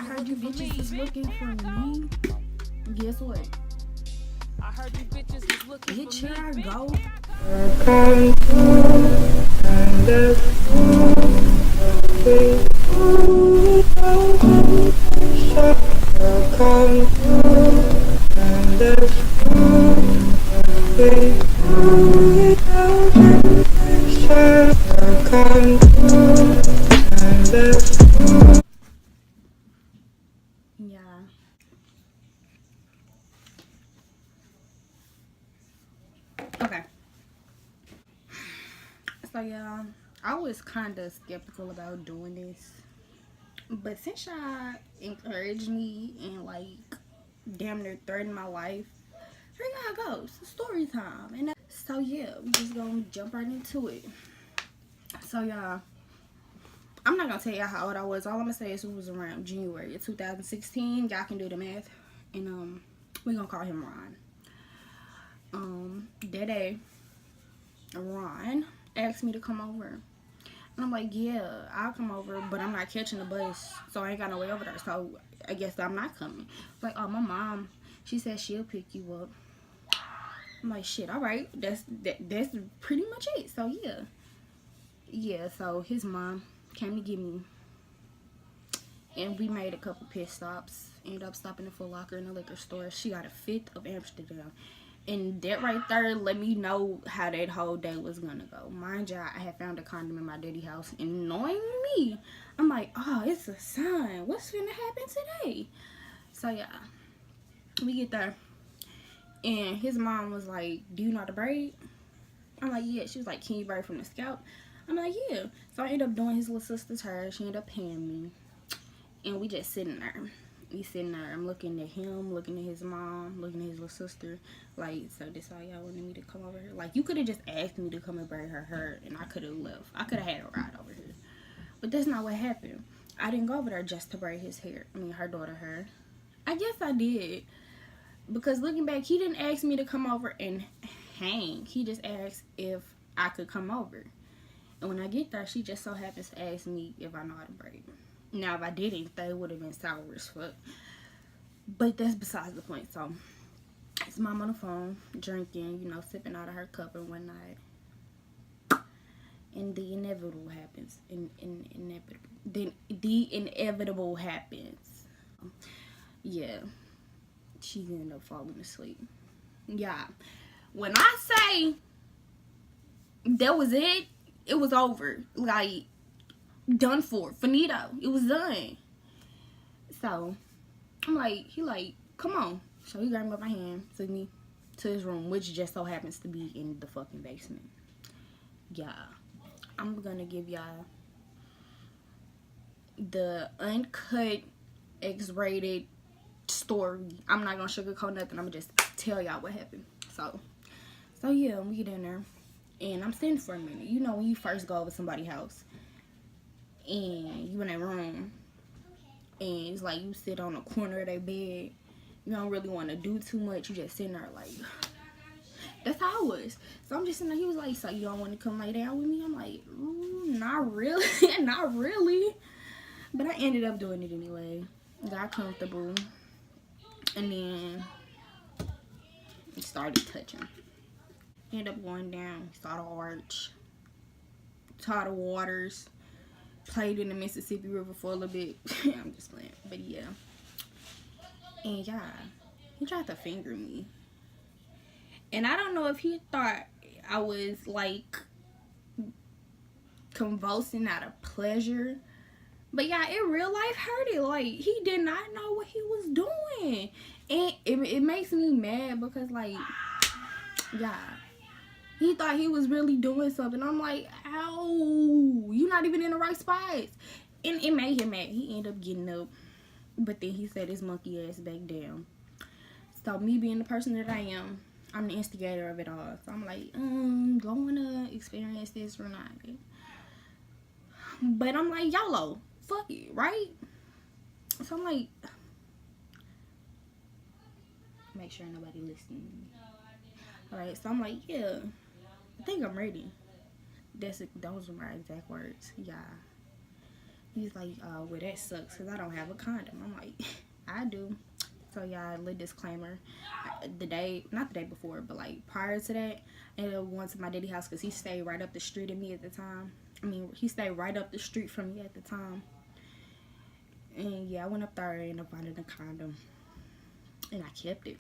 heard you bitches was looking for me. Guess what? I heard you bitches was looking Bitch, for here me. I go. Yeah. Okay. So yeah, I was kind of skeptical about doing this, but since y'all encouraged me and like damn near threatened my life, here y'all go. It's story time, and so yeah, we just gonna jump right into it. So y'all, I'm not gonna tell y'all how old I was. All I'm gonna say is it was around January of 2016. Y'all can do the math, and we gonna call him Ron. That day, Ron asked me to come over. And I'm like, yeah, I'll come over, but I'm not catching the bus, so I ain't got no way over there. So I guess I'm not coming. Like, oh, my mom, she said she'll pick you up. I'm like, shit, all right, that's pretty much it. So yeah. So his mom came to get me, and we made a couple pit stops. Ended up stopping at Foot Locker in the liquor store. She got a fifth of Amsterdam. And that right there let me know how that whole day was gonna go. Mind you, I had found a condom in my daddy house, and knowing me, I'm like, oh, it's a sign. What's gonna happen today? So yeah, we get there, and his mom was like, do you know how to braid? I'm like, yeah. She was like, can you braid from the scalp? I'm like, yeah. So I ended up doing his little sister's hair. She ended up paying me, and we just sitting there. We sitting there. I'm looking at him, looking at his mom, looking at his little sister. Like, so this all y'all wanted me to come over here? Like, you could have just asked me to come and braid her hair, and I could have left. I could have had a ride over here. But that's not what happened. I didn't go over there just to braid his hair. I mean, her daughter hair. I guess I did. Because looking back, he didn't ask me to come over and hang. He just asked if I could come over. And when I get there, she just so happens to ask me if I know how to braid. Now, if I didn't, they would have been sour as fuck. But that's besides the point. So, his mom on the phone, drinking, sipping out of her cup and whatnot. And the inevitable happens. The inevitable happens. Yeah. She ended up falling asleep. Yeah. When I say that was it, it was over. Like, done for. Finito. It was done. So, I'm like, he like, come on. So he grabbed me by my hand, took me to his room, which just so happens to be in the fucking basement. Yeah. I'm gonna give y'all the uncut, X-rated story. I'm not gonna sugarcoat nothing. I'm gonna just tell y'all what happened. So yeah, we get in there, and I'm sitting for a minute. You know when you first go over somebody's house, and you in that room, and it's like you sit on the corner of their bed. You don't really want to do too much. You just sitting there like, that's how I was. So I'm just sitting there. He was like, so you don't want to come lay down with me? I'm like, not really. Not really. But I ended up doing it anyway. Got comfortable. And then started touching. Ended up going down. Saw the arch. Saw the waters. Played in the Mississippi River for a little bit. I'm just playing. But yeah. And yeah, he tried to finger me. And I don't know if he thought I was like convulsing out of pleasure. But yeah, in real life hurt it. Like, he did not know what he was doing. And it makes me mad because, like, yeah, he thought he was really doing something. I'm like, ow, you not even in the right spots. And it made him mad. He ended up getting up. But then he set his monkey ass back down. So me being the person that I am, I'm the instigator of it all. So I'm like, going to experience this or not. But I'm like, YOLO. Fuck it, right? So I'm like, make sure nobody listening. Alright, so I'm like, yeah, I think I'm ready. Those were my exact words. Yeah. He's like, well, that sucks because I don't have a condom. I'm like, I do. So y'all, little disclaimer, not the day before, but like prior to that, I ended up going to my daddy house because he stayed right up the street of me at the time. I mean, he stayed right up the street from me at the time. And yeah, I went up there and ended up finding a condom. And I kept it.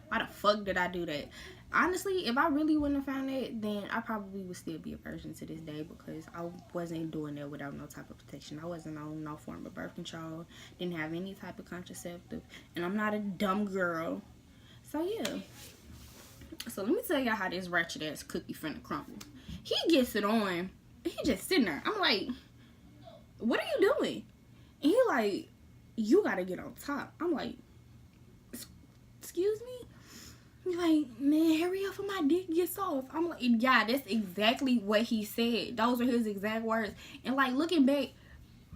Why the fuck did I do that? Honestly, if I really wouldn't have found it, then I probably would still be a virgin to this day because I wasn't doing that without no type of protection. I wasn't on no form of birth control, didn't have any type of contraceptive, and I'm not a dumb girl. So yeah. So let me tell y'all how this ratchet ass cookie finna crumble. He gets it on. He just sitting there. I'm like, what are you doing? And he like, you gotta get on top. I'm like, excuse me? He's like, man, hurry up or my dick gets off. I'm like, yeah, that's exactly what he said. Those are his exact words. And like, looking back,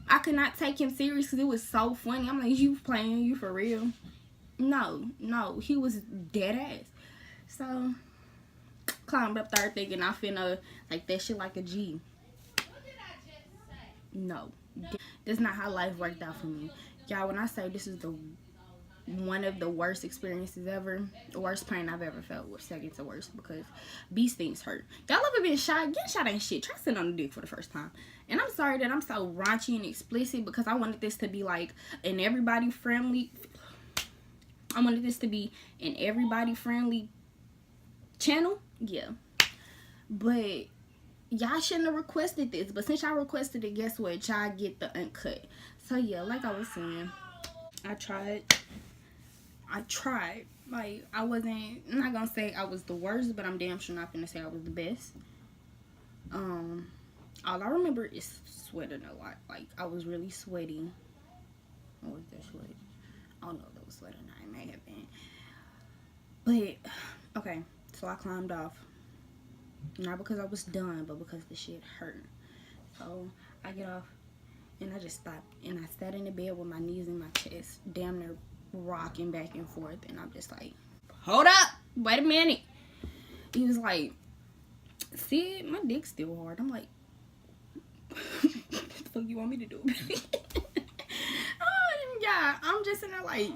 I could not take him serious because it was so funny. I'm like, you playing? You for real? No, he was dead ass. So, climbed up there thinking I finna like that shit like a G. No, that's not how life worked out for me. Y'all, when I say this is one of the worst experiences ever, the worst pain I've ever felt was second to worst because these things hurt. Y'all ever been shot? Getting shot ain't shit. Try sitting on the dick for the first time. And I'm sorry that I'm so raunchy and explicit because I wanted this to be like an everybody friendly. I wanted this to be an everybody friendly channel. Yeah. But y'all shouldn't have requested this. But since y'all requested it, guess what? Y'all get the uncut. So yeah, like I was saying, I tried. Like, I'm not gonna say I was the worst, but I'm damn sure not gonna say I was the best. All I remember is sweating a lot. Like, I was really sweaty. Or was that sweat? I don't know if that was sweating. It may have been. But, okay. So I climbed off. Not because I was done, but because the shit hurt. So, I get off. And I just stopped. And I sat in the bed with my knees in my chest. Damn near rocking back and forth. And I'm just like, hold up. Wait a minute. He was like, see, my dick's still hard. I'm like, what the fuck you want me to do? Oh, yeah. I'm just in there like,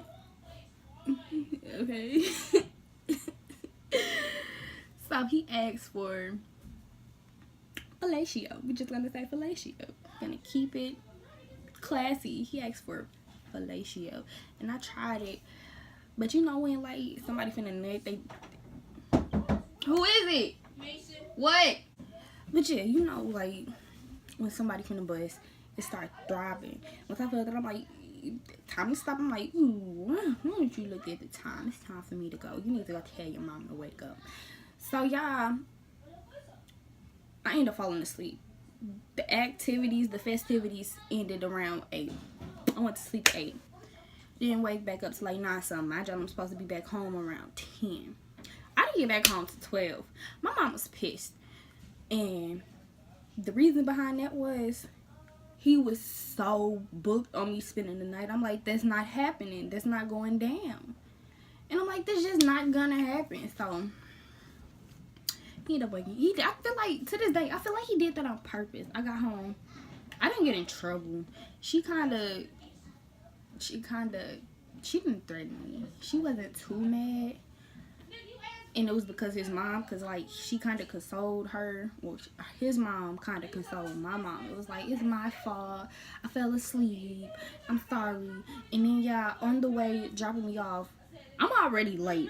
okay. So he asked for fellatio. We're just gonna say fellatio. Gonna keep it classy. He asked for fellatio, and I tried it. But you know when like somebody finna nut, who is it? Mason. What? But yeah, you know like when somebody finna bust, it starts throbbing. Once I feel that, I'm like, time to stop. I'm like, ooh, why don't you look at the time? It's time for me to go. You need to go tell your mom to wake up. So y'all, I ended up falling asleep. The activities, the festivities ended around 8. I went to sleep at 8. Didn't wake back up to like 9 something. My job was supposed to be back home around 10. I didn't get back home to 12. My mom was pissed. And the reason behind that was he was so booked on me spending the night. I'm like, that's not happening. That's not going down. And I'm like, that's just not gonna happen. So he ended up waking. I feel like to this day, I feel like he did that on purpose. I got home. I didn't get in trouble. She didn't threaten me. She wasn't too mad. And it was because his mom, because like she kind of consoled her. Well, his mom kind of consoled my mom. It was like, it's my fault. I fell asleep. I'm sorry. And then y'all on the way dropping me off, I'm already late.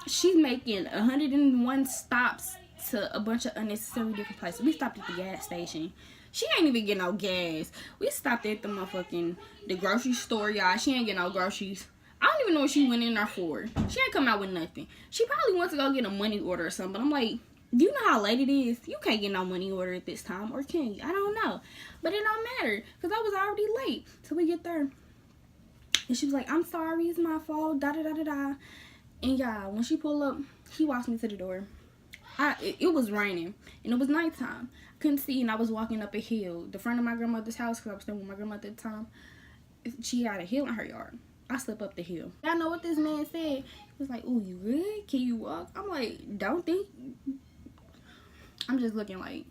She's making 101 stops to a bunch of unnecessary different places. We stopped at the gas station. She ain't even get no gas. We stopped at the grocery store, y'all. She ain't get no groceries. I don't even know what she went in there for. She ain't come out with nothing. She probably wants to go get a money order or something. But I'm like, do you know how late it is? You can't get no money order at this time. Or can you? I don't know. But it don't matter. Because I was already late. So we get there. And she was like, I'm sorry. It's my fault. Da-da-da-da-da. And y'all, when she pulled up, he walks me to the door. It was raining. And it was nighttime. I couldn't see. And I was walking up a hill. The front of my grandmother's house. Because I was staying with my grandmother at the time. She had a hill in her yard. I slept up the hill. Y'all know what this man said? He was like, ooh, you good? Can you walk? I'm like, don't think. I'm just looking like,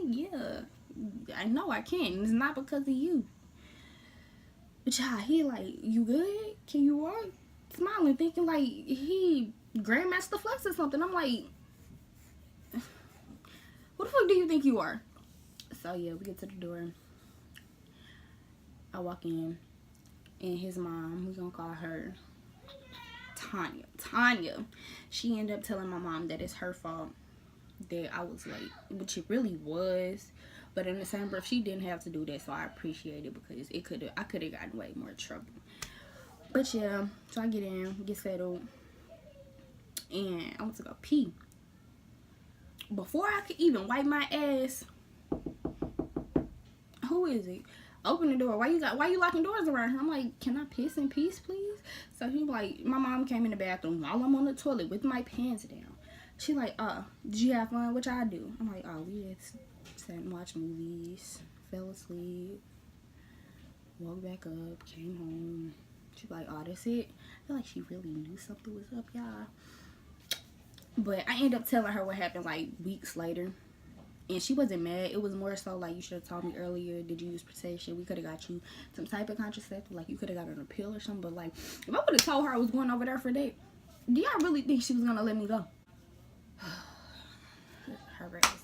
yeah, I know I can. It's not because of you. But yeah, he like, you good? Can you walk? Smiling, thinking like he Grandmaster Flex or something. I'm like, who the fuck do you think you are? So yeah, we get to the door. I walk in, and his mom, we're gonna call her Tanya. She ended up telling my mom that it's her fault that I was late, which it really was. But in the same breath, she didn't have to do that, so I appreciate it because I could have gotten way more trouble. But yeah, so I get in, get settled, and I went to go pee. Before I could even wipe my ass, who is it? Open the door. Why you locking doors around here? I'm like, can I piss in peace, please? So he like, my mom came in the bathroom while I'm on the toilet with my pants down. She like, did you have fun? What y'all do? I'm like, we just sat and watched movies, fell asleep, woke back up, came home. She like, that's it? I feel like she really knew something was up, y'all. But I ended up telling her what happened like weeks later. And she wasn't mad. It was more so like, you should have told me earlier. Did you use protection? We could have got you some type of contraceptive. Like, you could have got an appeal or something. But like, if I would have told her I was going over there for a date, do y'all really think she was going to let me go? Her ass.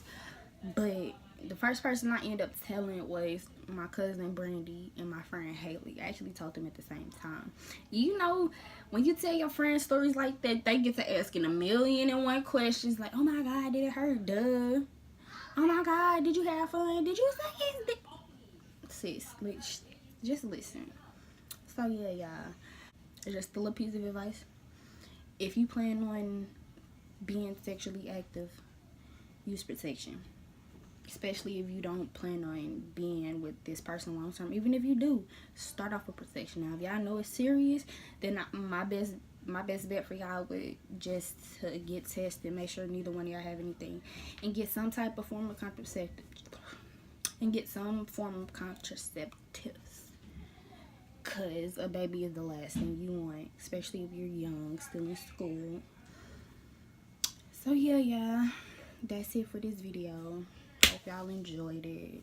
But the first person I ended up telling was my cousin Brandy and my friend Haley. I actually told them at the same time. You know, when you tell your friends stories like that, they get to asking 1,000,001 questions. Like, oh my God, did it hurt? Duh. Oh my God, did you have fun? Did you say it? Sis, just listen. So yeah, y'all. Just a little piece of advice. If you plan on being sexually active, use protection. Especially if you don't plan on being with this person long term. Even if you do, start off with protection. Now, if y'all know it's serious, then my best bet for y'all would just to get tested, make sure neither one of y'all have anything, and get some type of form of contraceptive. Cause a baby is the last thing you want, especially if you're young, still in school. So yeah, y'all, that's it for this video. Hope y'all enjoyed it.